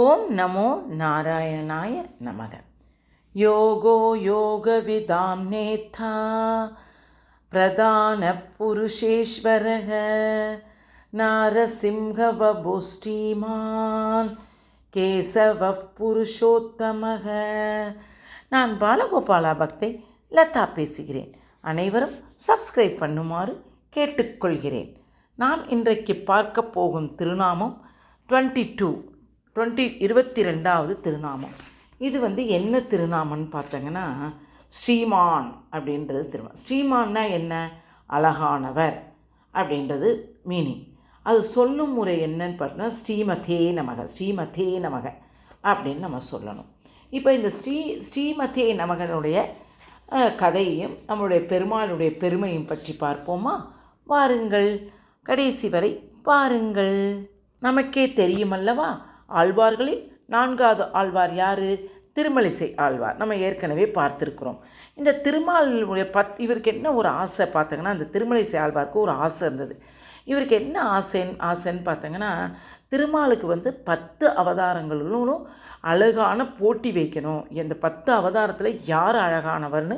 ஓம் நமோ நாராயணாய நமக. யோகோ யோகவிதாம் நேதா பிரதான புருஷேஸ்வரக நாரசிம்ஹவபு ஸ்ரீமான் கேசவ புருஷோத்தமக. நான் பாலகோபாலா பக்தை லதா பேசுகிறேன். அனைவரும் சப்ஸ்கிரைப் பண்ணுமாறு கேட்டுக்கொள்கிறேன். நாம் இன்றைக்கு பார்க்க போகும் திருநாமம் 22வது திருநாமம். இது என்ன திருநாமம்னு பார்த்தங்கன்னா ஸ்ரீமான் அப்படின்றது திருநாமம். ஸ்ரீமான்னா என்ன? அழகானவர் அப்படின்றது மீனிங். அது சொல்லும் முறை என்னன்னு பார்த்தோன்னா ஸ்ரீமதே நமக, ஸ்ரீமதே நமக அப்படின்னு நம்ம சொல்லணும். இப்போ இந்த ஸ்ரீமதே நமகனுடைய கதையையும் நம்மளுடைய பெருமாளுடைய பெருமையும் பற்றி பார்ப்போமா? வாருங்கள், கடைசி வரை பாருங்கள். நமக்கே தெரியுமல்லவா, ஆழ்வார்களில் 4வது ஆழ்வார் யார்? திருமழிசை ஆழ்வார். நம்ம ஏற்கனவே பார்த்துருக்குறோம். இந்த திருமாலுடைய இவருக்கு என்ன ஒரு ஆசை பார்த்தங்கன்னா, அந்த திருமழிசை ஆழ்வாருக்கு ஒரு ஆசை இருந்தது. இவருக்கு என்ன ஆசைன்னு பார்த்தங்கன்னா, திருமாலுக்கு 10 அவதாரங்களும் அழகான போட்டி வைக்கணும். இந்த 10 அவதாரத்தில் யார் அழகானவர்னு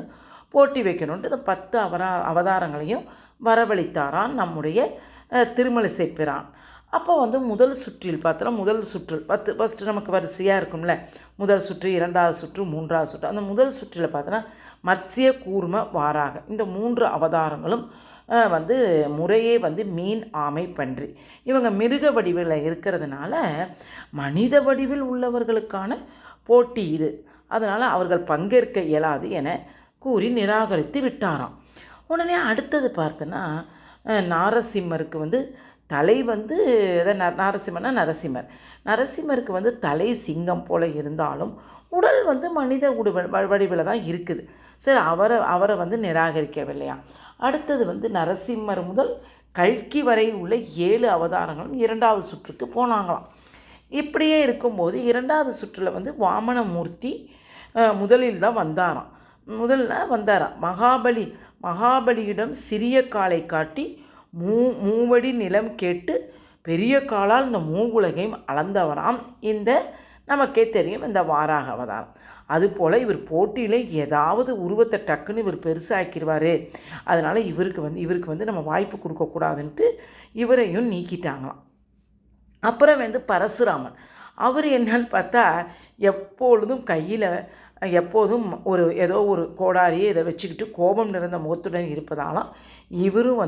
போட்டி வைக்கணுன்ட்டு இந்த 10 அவதாரங்களையும் வரவழைத்தாரான் நம்முடைய திருமழிசை பிரான். அப்போ முதல் சுற்றில் பார்த்தோன்னா, முதல் சுற்று ஃபஸ்ட்டு நமக்கு வரிசையாக இருக்கும்ல, முதல் சுற்று, 2வது சுற்று, 3வது சுற்று. அந்த முதல் சுற்றில் பார்த்தோன்னா மத்ஸ்ய கூர்ம வாராக இந்த 3 அவதாரங்களும் முறையே மீன், ஆமை, பன்றி. இவங்க மிருக வடிவில் இருக்கிறதுனால மனித வடிவில் உள்ளவர்களுக்கான போட்டி இது. அதனால் அவர்கள் பங்கேற்க இயலாது என கூறி நிராகரித்து விட்டாராம். உடனே அடுத்தது பார்த்தோன்னா, நாரசிம்மருக்கு தலை நாரசிம்மர்னா நரசிம்மருக்கு தலை சிங்கம் போல் இருந்தாலும் உடல் மனித வடிவில் தான் இருக்குது. சரி, அவரை நிராகரிக்கவில்லையாம். அடுத்தது நரசிம்மர் முதல் கல்கி வரை உள்ள 7 அவதாரங்களும் 2வது சுற்றுக்கு போனாங்களாம். இப்படியே இருக்கும்போது 2வது சுற்றில் வாமனமூர்த்தி முதலில் தான் வந்தாராம். மகாபலியிடம் சிறிய காலை காட்டி மூவடி நிலம் கேட்டு பெரிய காலால் இந்த மூவுலகையும் அளந்தவராம். இந்த நமக்கே தெரியும் இந்த வாராக அவதாரம். அதுபோல் இவர் போட்டியில் ஏதாவது உருவத்தை டக்குன்னு இவர் பெருசாக்கிடுவார். அதனால் இவருக்கு நம்ம வாய்ப்பு கொடுக்கக்கூடாதுன்ட்டு இவரையும் நீக்கிட்டாங்களாம். அப்புறம் பரசுராமன், அவர் என்னன்னு பார்த்தா எப்பொழுதும் கையில் எப்போதும் ஏதோ ஒரு கோடாரியை இதை வச்சுக்கிட்டு கோபம் நிறைந்த முகத்துடன் இருப்பதாலாம். இவரும்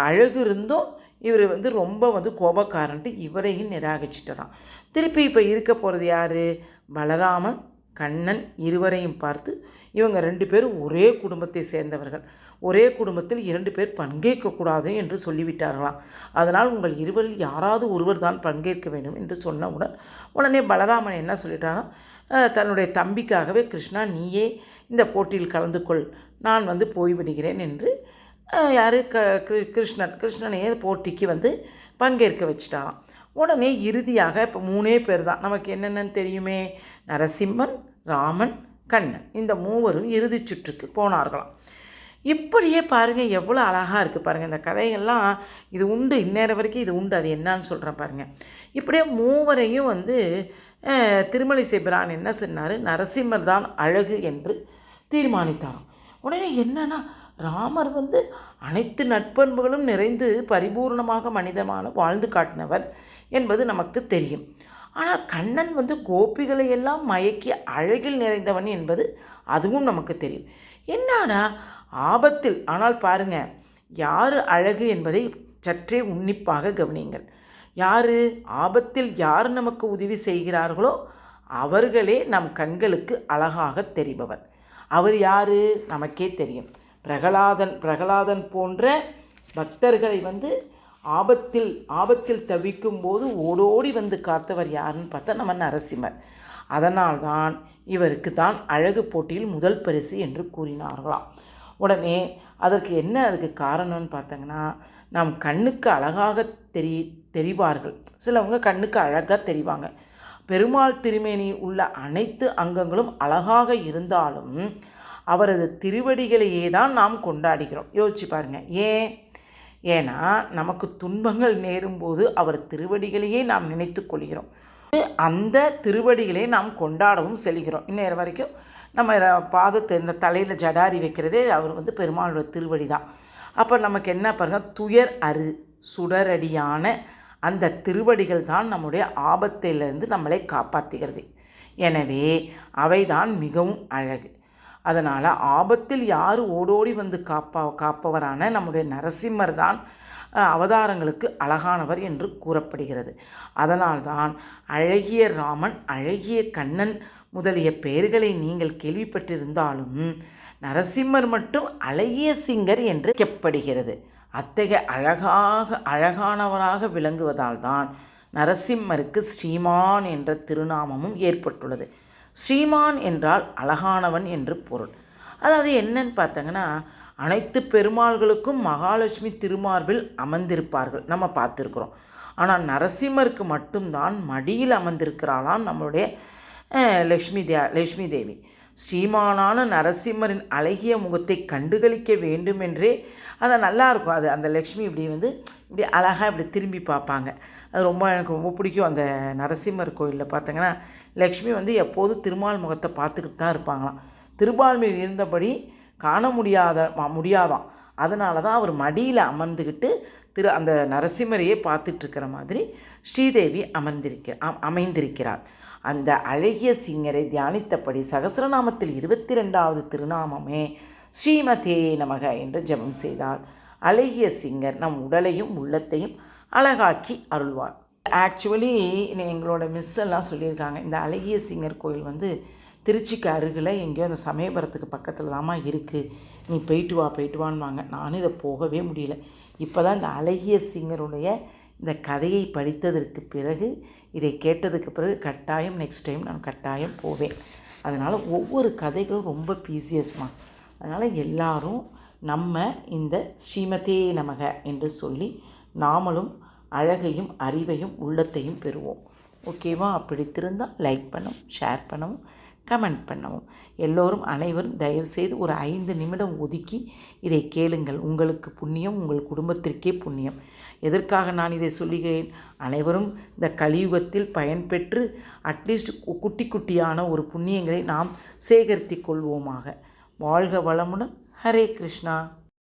அழகு இருந்தும் இவர் ரொம்ப கோபக்காரன்ட்டு இவரையும் நிராகரிச்சிட்டாராம். திருப்பி இப்போ இருக்க போகிறது யார்? பலராமன், கண்ணன் இருவரையும் பார்த்து இவங்க 2 பேரும் ஒரே குடும்பத்தை சேர்ந்தவர்கள், ஒரே குடும்பத்தில் 2 பேர் பங்கேற்கக்கூடாது என்று சொல்லிவிட்டார்களாம். அதனால் உங்கள் இருவரில் யாராவது ஒருவர் தான் பங்கேற்க வேண்டும் என்று சொன்னவுடன் உடனே பலராமன் என்ன சொல்லிட்டானா, தன்னுடைய தம்பிக்காகவே கிருஷ்ணா நீயே இந்த போட்டியில் கலந்து கொள், நான் போய்விடுகிறேன் என்று கிருஷ்ணனையே போட்டிக்கு பங்கேற்க வச்சுட்டாராம். உடனே இறுதியாக இப்போ 3 பேர் தான் நமக்கு என்னென்னு தெரியுமே, நரசிம்மன், ராமன், கண்ணன். இந்த 3வரும் இறுதி சுற்றுக்கு போனார்களாம். இப்படியே பாருங்கள், எவ்வளோ அழகாக இருக்குது பாருங்கள் இந்த கதைகள்லாம். இது உண்டு, இந்நேரம் வரைக்கும் இது உண்டு. அது என்னான்னு சொல்கிறேன் பாருங்கள். இப்படியே 3வரையும் திருமழிசை பிரான் என்ன சொன்னார்? நரசிம்மர் தான் அழகு என்று தீர்மானித்தாராம். உடனே என்னன்னா, ராமர் அனைத்து நட்பண்புகளும் நிறைந்து பரிபூர்ணமாக மனிதமான வாழ்ந்து காட்டினவர் என்பது நமக்கு தெரியும். ஆனால் கண்ணன் கோபிகளை எல்லாம் மயக்கி அழகில் நிறைந்தவன் என்பது அதுவும் நமக்கு தெரியும். என்னன்னா ஆபத்தில், ஆனால் பாருங்கள் யார் அழகு என்பதை சற்றே உன்னிப்பாக கவனியுங்கள். யார் ஆபத்தில் யார் நமக்கு உதவி செய்கிறார்களோ அவர்களே நம் கண்களுக்கு அழகாக தெரிபவர். அவர் யார்? நமக்கே தெரியும். பிரகலாதன் போன்ற பக்தர்களை ஆபத்தில் தவிக்கும்போது ஓடோடி காத்தவர் யாருன்னு பார்த்தா நம்ம நரசிம்மர். அதனால்தான் இவருக்கு தான் அழகு போட்டியில் முதல் பரிசு என்று கூறினார்களாம். உடனே அதுக்கு காரணம்னு பார்த்தீங்கன்னா, நம் கண்ணுக்கு அழகாக தெரிவார்கள். சிலவங்க கண்ணுக்கு அழகாக தெரிவாங்க. பெருமாள் திருமேனி உள்ள அனைத்து அங்கங்களும் அழகாக இருந்தாலும் அவரது திருவடிகளையே தான் நாம் கொண்டாடுகிறோம். யோசிச்சு பாருங்கள். ஏன்னா நமக்கு துன்பங்கள் நேரும்போது அவர் திருவடிகளையே நாம் நினைத்து கொள்கிறோம். அந்த திருவடிகளை நாம் கொண்டாடவும் செல்கிறோம். இந்நேரம் வரைக்கும் நம்ம பாதத்தை இந்த தலையில் ஜடாரி வைக்கிறதே அவர் வந்து பெருமாளோட திருவடி தான். அப்போ நமக்கு என்ன பாருங்கள், துயர் அரு சுடரடியான அந்த திருவடிகள் தான் நம்முடைய ஆபத்திலிருந்து நம்மளை காப்பாற்றுகிறது. எனவே அவைதான் மிகவும் அழகு. அதனால் ஆபத்தில் யார் ஓடோடி வந்து காப்பவரான நம்முடைய நரசிம்மர் தான் அவதாரங்களுக்கு அழகானவர் என்று கூறப்படுகிறது. அதனால்தான் அழகிய ராமன், அழகிய கண்ணன் முதலிய பெயர்களை நீங்கள் கேள்விப்பட்டிருந்தாலும் நரசிம்மர் மட்டும் அழகிய சிங்கர் என்று அழைக்கப்படுகிறது. அத்தகைய அழகானவராக விளங்குவதால் தான் நரசிம்மருக்கு ஸ்ரீமான் என்ற திருநாமமும் ஏற்பட்டுள்ளது. ஸ்ரீமான் என்றால் அழகானவன் என்று பொருள். அதாவது என்னன்னு பார்த்தாங்கன்னா, அனைத்து பெருமாள்களுக்கும் மகாலட்சுமி திருமார்பில் அமர்ந்திருப்பார்கள், நம்ம பார்த்துருக்குறோம். ஆனால் நரசிம்மருக்கு மட்டும்தான் மடியில் அமர்ந்திருக்கிறாளாம் நம்மளுடைய லக்ஷ்மி தேவி. ஸ்ரீமானான நரசிம்மரின் அழகிய முகத்தை கண்டுகளிக்க வேண்டுமென்றே அது நல்லாயிருக்கும். அது அந்த லக்ஷ்மி இப்படி அழகாக இப்படி திரும்பி பார்ப்பாங்க. அது எனக்கு ரொம்ப பிடிக்கும். அந்த நரசிம்மர் கோயிலில் பார்த்தீங்கன்னா லக்ஷ்மி எப்போதும் திருமால் முகத்தை பார்த்துக்கிட்டு தான் இருப்பாங்களாம். திருமால்மேல் இருந்தபடி காண முடியாதாம். அதனால தான் அவர் மடியில் அமர்ந்துக்கிட்டு அந்த நரசிம்மரையே பார்த்துட்ருக்கிற மாதிரி ஸ்ரீதேவி அமைந்திருக்கிறார். அந்த அழகிய சிங்கரை தியானித்தபடி சகஸ்ரநாமத்தில் 22வது திருநாமமே ஸ்ரீமதே நமக என்று ஜெபம் செய்தால் அழகிய சிங்கர் நம் உடலையும் உள்ளத்தையும் அழகாக்கி அருள்வார். ஆக்சுவலி எங்களோட மிஸ் எல்லாம் சொல்லியிருக்காங்க, இந்த அழகிய சிங்கர் கோயில் திருச்சிக்கு அருகில் எங்கேயோ அந்த சமயபுரத்துக்கு பக்கத்தில் தாம்மா இருக்குது, நீ போயிட்டு வான்வாங்க. நானும் இதை போகவே முடியல. இப்போ தான் இந்த அழகிய சிங்கருடைய இந்த கதையை படித்ததற்கு பிறகு, இதை கேட்டதுக்கு பிறகு கட்டாயம் நெக்ஸ்ட் டைம் நான் கட்டாயம் போவேன். அதனால் ஒவ்வொரு கதைகளும் ரொம்ப பீசியஸ்மா. அதனால் எல்லாரும் நம்ம இந்த ஸ்ரீமதே நமக என்று சொல்லி நாமளும் அழகையும் அறிவையும் உள்ளத்தையும் பெறுவோம். ஓகேவா? பிடித்திருந்தால் லைக் பண்ணவும், ஷேர் பண்ணவும், கமெண்ட் பண்ணவும். எல்லோரும் அனைவரும் தயவுசெய்து ஒரு 5 நிமிடம் ஒதுக்கி இதை கேளுங்கள். உங்களுக்கு புண்ணியம், உங்கள் குடும்பத்திற்கே புண்ணியம். எதற்காக நான் இதை சொல்லுகிறேன்? அனைவரும் இந்த கலியுகத்தில் பயன்பெற்று அட்லீஸ்ட் குட்டியான ஒரு புண்ணியங்களை நாம் சேகரித்து கொள்வோமாக. வாழ்க வளமுடன். ஹரே கிருஷ்ணா.